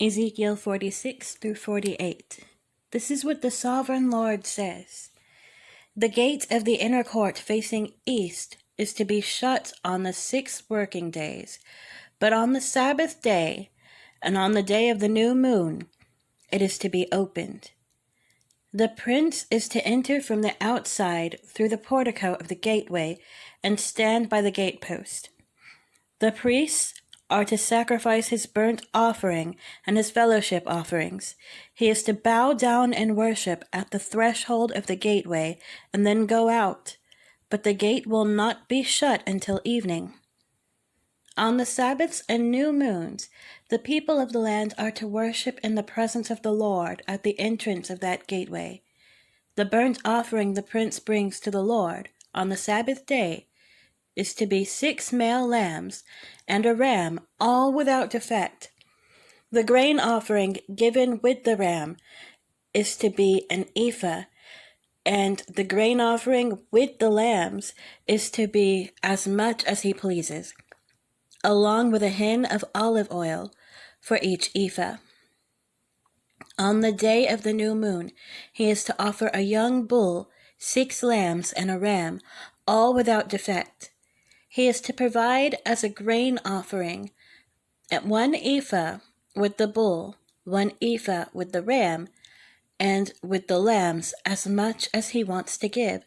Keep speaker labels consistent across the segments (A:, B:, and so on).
A: Ezekiel 46 through 48. This is what the sovereign Lord says. The gate of the inner court facing east is to be shut on the 6 working days, but on the Sabbath day and on the day of the new moon it is to be opened. The prince is to enter from the outside through the portico of the gateway and stand by the gatepost. The priests are to sacrifice his burnt offering and his fellowship offerings. He is to bow down and worship at the threshold of the gateway and then go out, but the gate will not be shut until evening. On the Sabbaths and new moons, the people of the land are to worship in the presence of the Lord at the entrance of that gateway. The burnt offering the prince brings to the Lord on the Sabbath day is to be 6 male lambs and a ram, all without defect. The grain offering given with the ram is to be an ephah, and the grain offering with the lambs is to be as much as he pleases, along with a hin of olive oil for each ephah. On the day of the new moon, he is to offer a young bull, 6 lambs, and a ram, all without defect. He is to provide as a grain offering 1 ephah with the bull, 1 ephah with the ram, and with the lambs as much as he wants to give,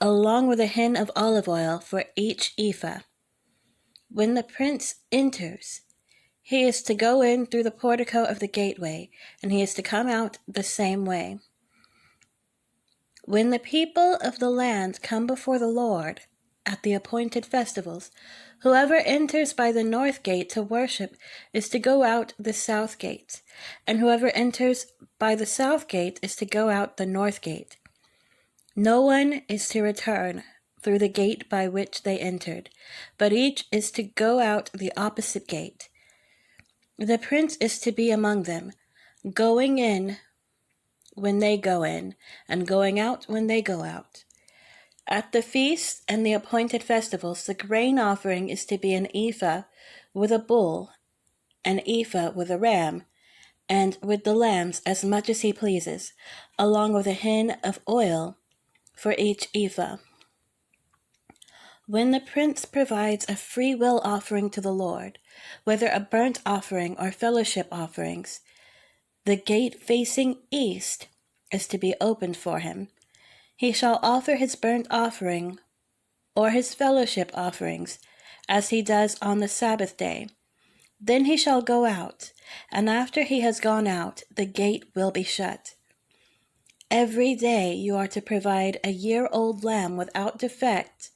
A: along with a hin of olive oil for each ephah. When the prince enters, he is to go in through the portico of the gateway, and he is to come out the same way. When the people of the land come before the Lord at the appointed festivals, whoever enters by the north gate to worship is to go out the south gate, and whoever enters by the south gate is to go out the north gate. No one is to return through the gate by which they entered, but each is to go out the opposite gate. The prince is to be among them, going in when they go in, and going out when they go out. At the feasts and the appointed festivals, the grain offering is to be an ephah with a bull, an ephah with a ram, and with the lambs as much as he pleases, along with a hin of oil for each ephah. When the prince provides a free will offering to the Lord, whether a burnt offering or fellowship offerings, the gate facing east is to be opened for him. He shall offer his burnt offering or his fellowship offerings as he does on the Sabbath day. Then he shall go out, and after he has gone out, the gate will be shut. Every day you are to provide a year-old lamb without defect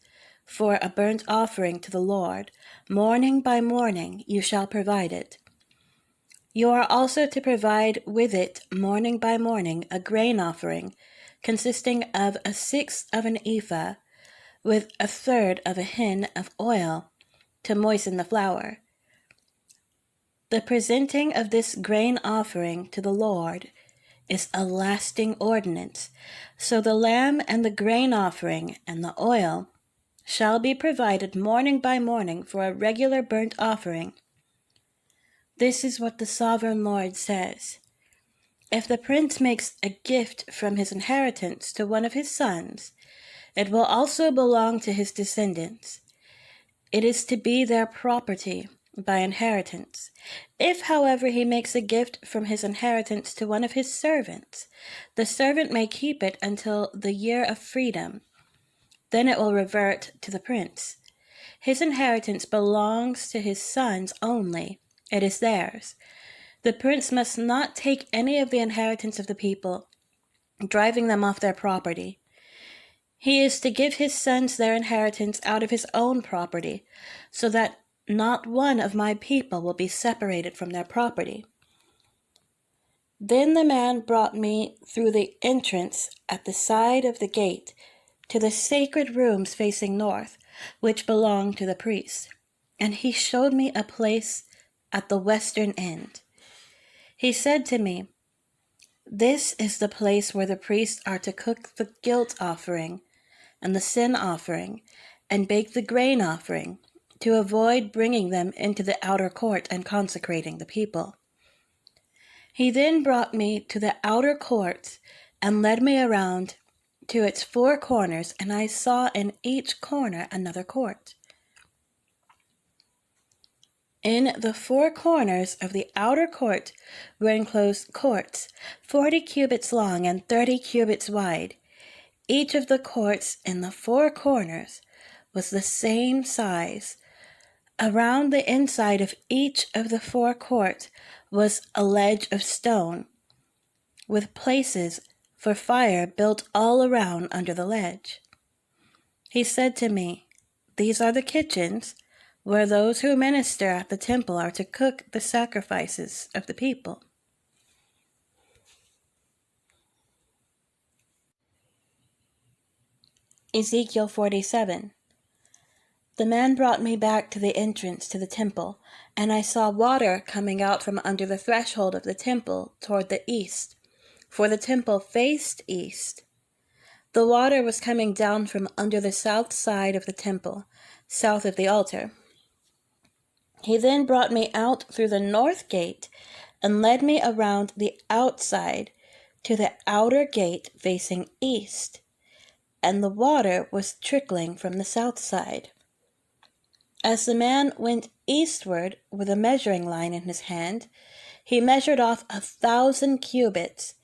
A: for a burnt offering to the Lord. Morning by morning you shall provide it. You are also to provide with it morning by morning a grain offering consisting of 1/6 of an ephah with 1/3 of a hin of oil to moisten the flour. The presenting of this grain offering to the Lord is a lasting ordinance, so the lamb and the grain offering and the oil shall be provided morning by morning for a regular burnt offering. This is what the sovereign Lord says. If the prince makes a gift from his inheritance to one of his sons, it will also belong to his descendants. It is to be their property by inheritance. If, however, he makes a gift from his inheritance to one of his servants, the servant may keep it until the year of freedom. Then it will revert to the prince. His inheritance belongs to his sons only. It is theirs. The prince must not take any of the inheritance of the people, driving them off their property. He is to give his sons their inheritance out of his own property, so that not one of my people will be separated from their property. Then the man brought me through the entrance at the side of the gate to the sacred rooms facing north, which belong to the priests, and he showed me a place at the western end. He said to me, "This is the place where the priests are to cook the guilt offering and the sin offering and bake the grain offering, to avoid bringing them into the outer court and consecrating the people." He then brought me to the outer court and led me around to its four corners, and I saw in each corner another court. In the four corners of the outer court were enclosed courts, 40 cubits long and 30 cubits wide. Each of the courts in the four corners was the same size. Around the inside of each of the four courts was a ledge of stone, with places for fire built all around under the ledge. He said to me, "These are the kitchens where those who minister at the temple are to cook the sacrifices of the people." Ezekiel 47. The man brought me back to the entrance to the temple, and I saw water coming out from under the threshold of the temple toward the east, for the temple faced east. The water was coming down from under the south side of the temple, south of the altar. He then brought me out through the north gate and led me around the outside to the outer gate facing east, and the water was trickling from the south side. As the man went eastward with a measuring line in his hand, he measured off 1,000 cubits,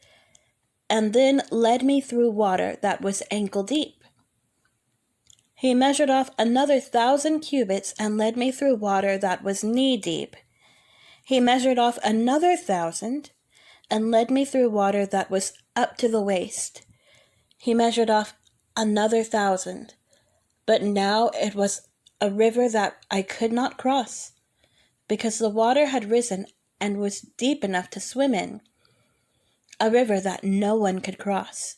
A: and then led me through water that was ankle deep. He measured off another 1,000 cubits and led me through water that was knee deep. He measured off another 1,000 and led me through water that was up to the waist. He measured off another 1,000, but now it was a river that I could not cross, because the water had risen and was deep enough to swim in, a river that no one could cross.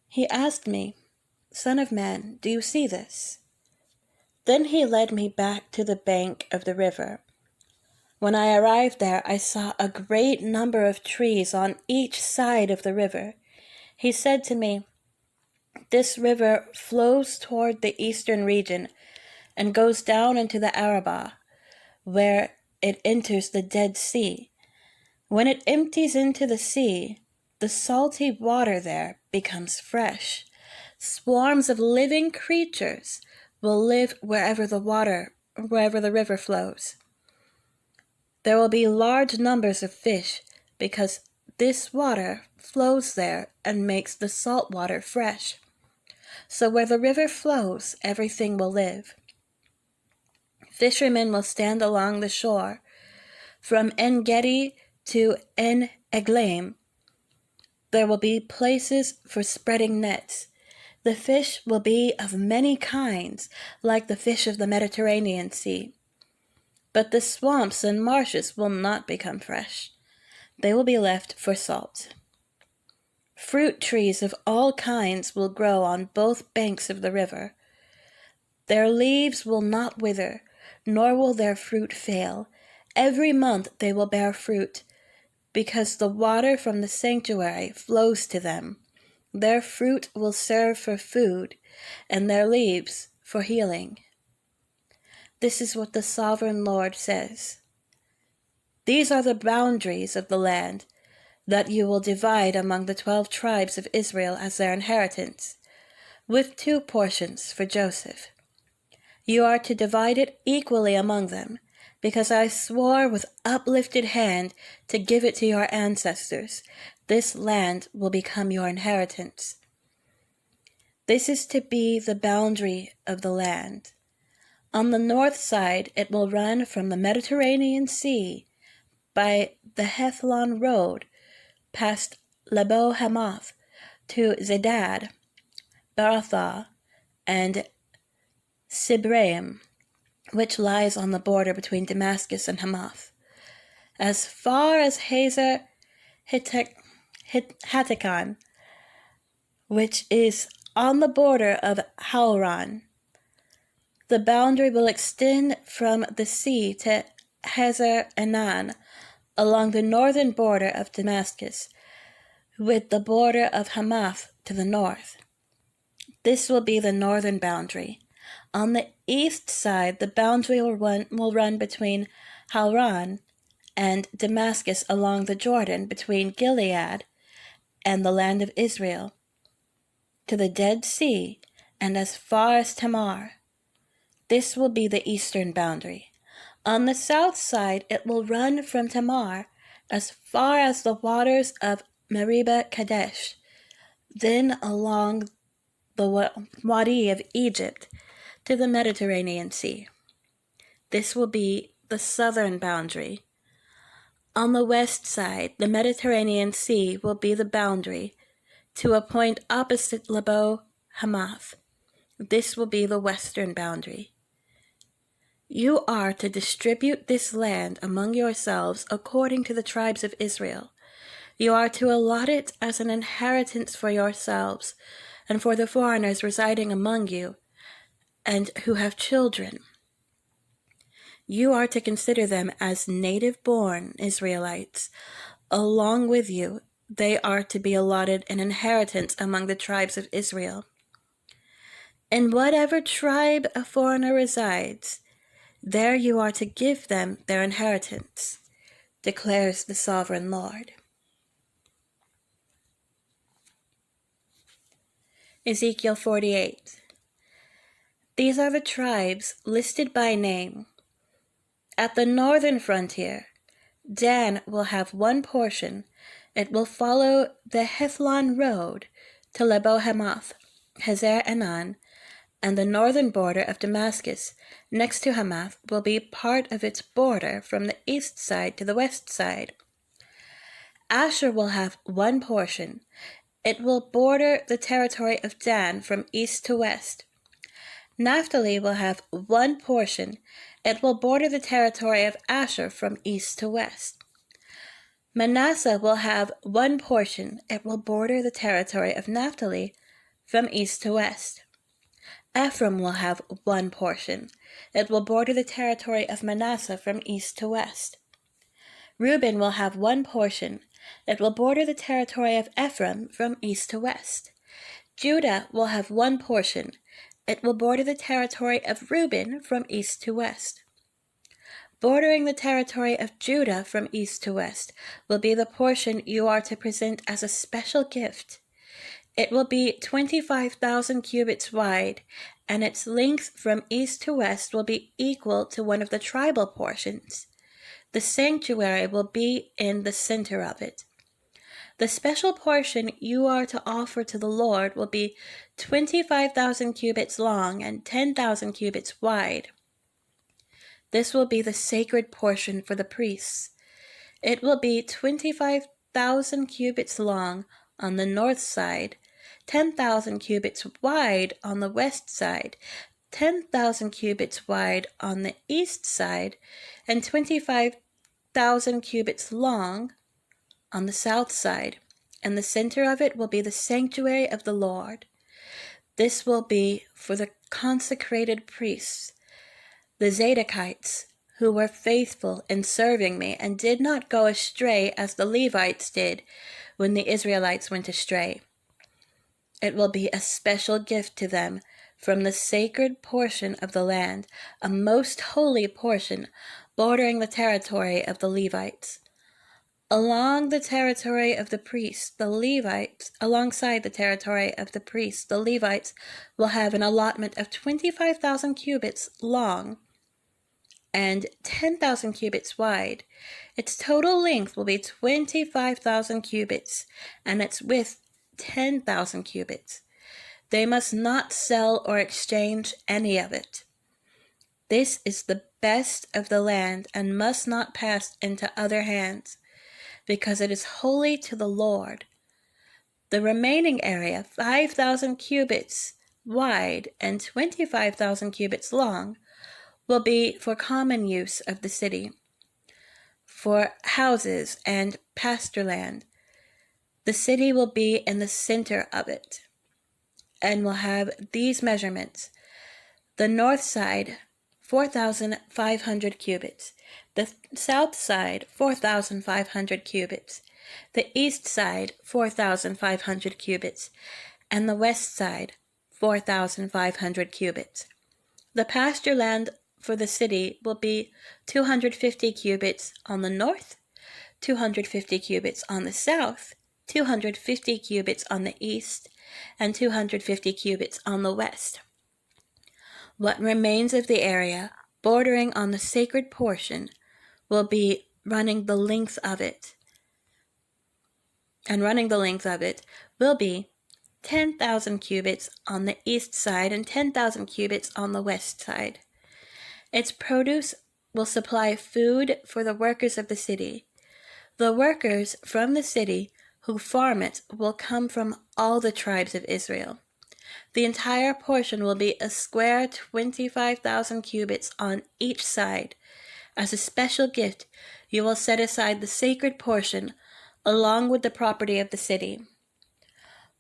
A: He asked me, "Son of man, do you see this?" Then he led me back to the bank of the river. When I arrived there, I saw a great number of trees on each side of the river. He said to me, "This river flows toward the eastern region and goes down into the Arabah, where it enters the Dead Sea. When it empties into the sea, the salty water there becomes fresh. Swarms of living creatures will live wherever the river flows. There will be large numbers of fish, because this water flows there and makes the salt water fresh. So where the river flows, everything will live. Fishermen will stand along the shore, from En Gedi to En Eglaim. There will be places for spreading nets. The fish will be of many kinds, like the fish of the Mediterranean Sea. But the swamps and marshes will not become fresh. They will be left for salt. Fruit trees of all kinds will grow on both banks of the river. Their leaves will not wither, nor will their fruit fail. Every month they will bear fruit, because the water from the sanctuary flows to them. Their fruit will serve for food, and their leaves for healing." This is what the sovereign Lord says. "These are the boundaries of the land that you will divide among the 12 tribes of Israel as their inheritance, with 2 portions for Joseph. You are to divide it equally among them, because I swore with uplifted hand to give it to your ancestors. This land will become your inheritance. This is to be the boundary of the land. On the north side it will run from the Mediterranean Sea by the Hethlon road past Lebo Hamath to Zedad, Berothah, and Sibraim, which lies on the border between Damascus and Hamath, as far as Hazer Hattikon, which is on the border of Hauran. The boundary will extend from the sea to Hazer Enan, along the northern border of Damascus, with the border of Hamath to the north. This will be the northern boundary. On the east side, the boundary will run between Hauran and Damascus along the Jordan between Gilead and the land of Israel, to the Dead Sea, and as far as Tamar. This will be the eastern boundary. On the south side it will run from Tamar as far as the waters of Meribah Kadesh, then along the Wadi of Egypt to the Mediterranean Sea. This will be the southern boundary. On the west side, the Mediterranean Sea will be the boundary to a point opposite Lebo Hamath. This will be the western boundary. You are to distribute this land among yourselves according to the tribes of Israel. You are to allot it as an inheritance for yourselves and for the foreigners residing among you and who have children. You are to consider them as native-born Israelites. Along with you, they are to be allotted an inheritance among the tribes of Israel. In whatever tribe a foreigner resides, there you are to give them their inheritance, declares the sovereign Lord. Ezekiel 48. These are the tribes listed by name. At the northern frontier, Dan will have one portion. It will follow the Hethlon road to Lebo Hamath, Hazer Enan, and the northern border of Damascus, next to Hamath, will be part of its border from the east side to the west side. Asher will have one portion. It will border the territory of Dan from east to west. Naphtali will have one portion. It will border the territory of Asher from east to west. Manasseh will have one portion. It will border the territory of Naphtali from east to west. Ephraim will have one portion. It will border the territory of Manasseh from east to west. Reuben will have one portion. It will border the territory of Ephraim from east to west. Judah will have one portion. It will border the territory of Reuben from east to west. Bordering the territory of Judah from east to west will be the portion you are to present as a special gift. It will be 25,000 cubits wide, and its length from east to west will be equal to one of the tribal portions. The sanctuary will be in the center of it. The special portion you are to offer to the Lord will be 25,000 cubits long and 10,000 cubits wide. This will be the sacred portion for the priests. It will be 25,000 cubits long on the north side, 10,000 cubits wide on the west side, 10,000 cubits wide on the east side, and 25,000 cubits long on the south side, and the center of it will be the sanctuary of the Lord. This will be for the consecrated priests, the Zadokites, who were faithful in serving me and did not go astray as the Levites did when the Israelites went astray. It will be a special gift to them from the sacred portion of the land, a most holy portion bordering the territory of the Levites. Along the territory of the priests, the Levites, alongside the territory of the priests, the Levites will have an allotment of 25,000 cubits long and 10,000 cubits wide. Its total length will be 25,000 cubits, and its width 10,000 cubits. They must not sell or exchange any of it. This is the best of the land and must not pass into other hands, because it is holy to the Lord. The remaining area, 5,000 cubits wide and 25,000 cubits long, will be for common use of the city, for houses and pasture land. The city will be in the center of it, and will have these measurements. The north side, 4,500 cubits. The south side, 4,500 cubits. The east side, 4,500 cubits. And the west side, 4,500 cubits. The pasture land for the city will be 250 cubits on the north, 250 cubits on the south, 250 cubits on the east, and 250 cubits on the west. What remains of the area bordering on the sacred portion will be running the length of it. And running the length of it will be 10,000 cubits on the east side and 10,000 cubits on the west side. Its produce will supply food for the workers of the city. The workers from the city who farm it will come from all the tribes of Israel. The entire portion will be a square 25,000 cubits on each side. As a special gift, you will set aside the sacred portion along with the property of the city.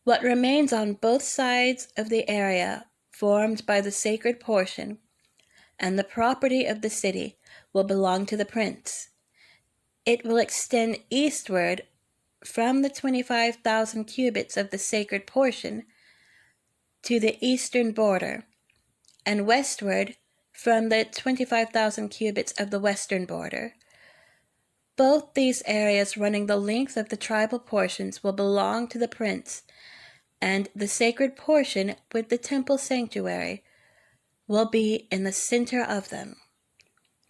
A: What remains on both sides of the area formed by the sacred portion and the property of the city will belong to the prince. It will extend eastward from the 25,000 cubits of the sacred portion to the eastern border, and westward from the 25,000 cubits of the western border. Both these areas running the length of the tribal portions will belong to the prince, and the sacred portion with the temple sanctuary will be in the center of them.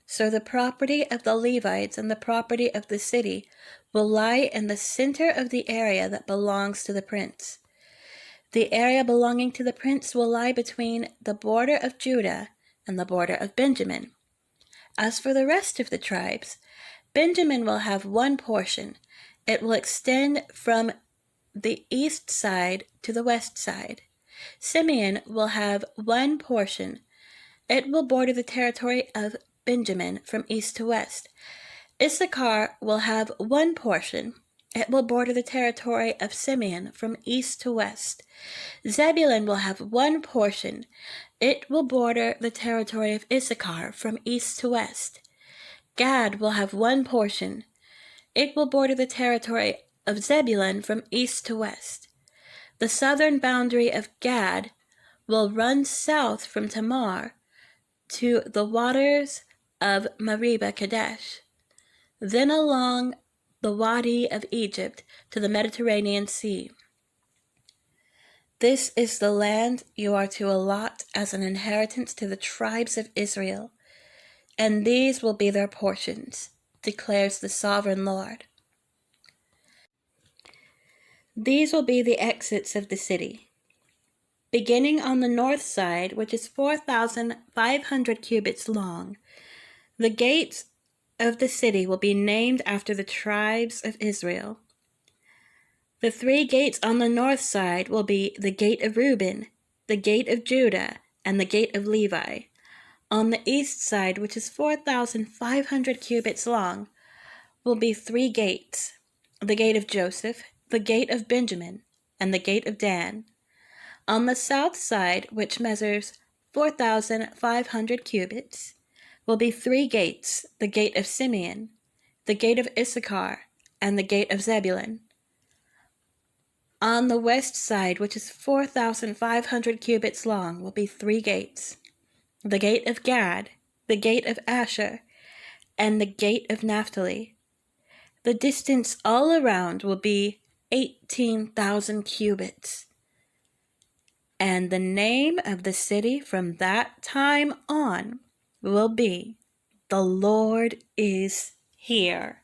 A: So the property of the Levites and the property of the city will lie in the center of the area that belongs to the prince. The area belonging to the prince will lie between the border of Judah and the border of Benjamin. As for the rest of the tribes, Benjamin will have one portion. It will extend from the east side to the west side. Simeon will have one portion. It will border the territory of Benjamin from east to west. Issachar will have one portion. It will border the territory of Simeon from east to west. Zebulun will have one portion. It will border the territory of Issachar from east to west. Gad will have one portion. It will border the territory of Zebulun from east to west. The southern boundary of Gad will run south from Tamar to the waters of Meribah Kadesh, then along the Wadi of Egypt to the Mediterranean Sea. This is the land you are to allot as an inheritance to the tribes of Israel, and these will be their portions, declares the sovereign Lord. These will be the exits of the city. Beginning on the north side, which is 4,500 cubits long, the gates of the city will be named after the tribes of Israel. The 3 gates on the north side will be the gate of Reuben, the gate of Judah, and the gate of Levi. On the east side, which is 4,500 cubits long, will be 3 gates, the gate of Joseph, the gate of Benjamin, and the gate of Dan. On the south side, which measures 4,500 cubits, will be 3 gates, the gate of Simeon, the gate of Issachar, and the gate of Zebulun. On the west side, which is 4,500 cubits long, will be 3 gates, the gate of Gad, the gate of Asher, and the gate of Naphtali. The distance all around will be 18,000 cubits. And the name of the city from that time on will be, "The Lord is here."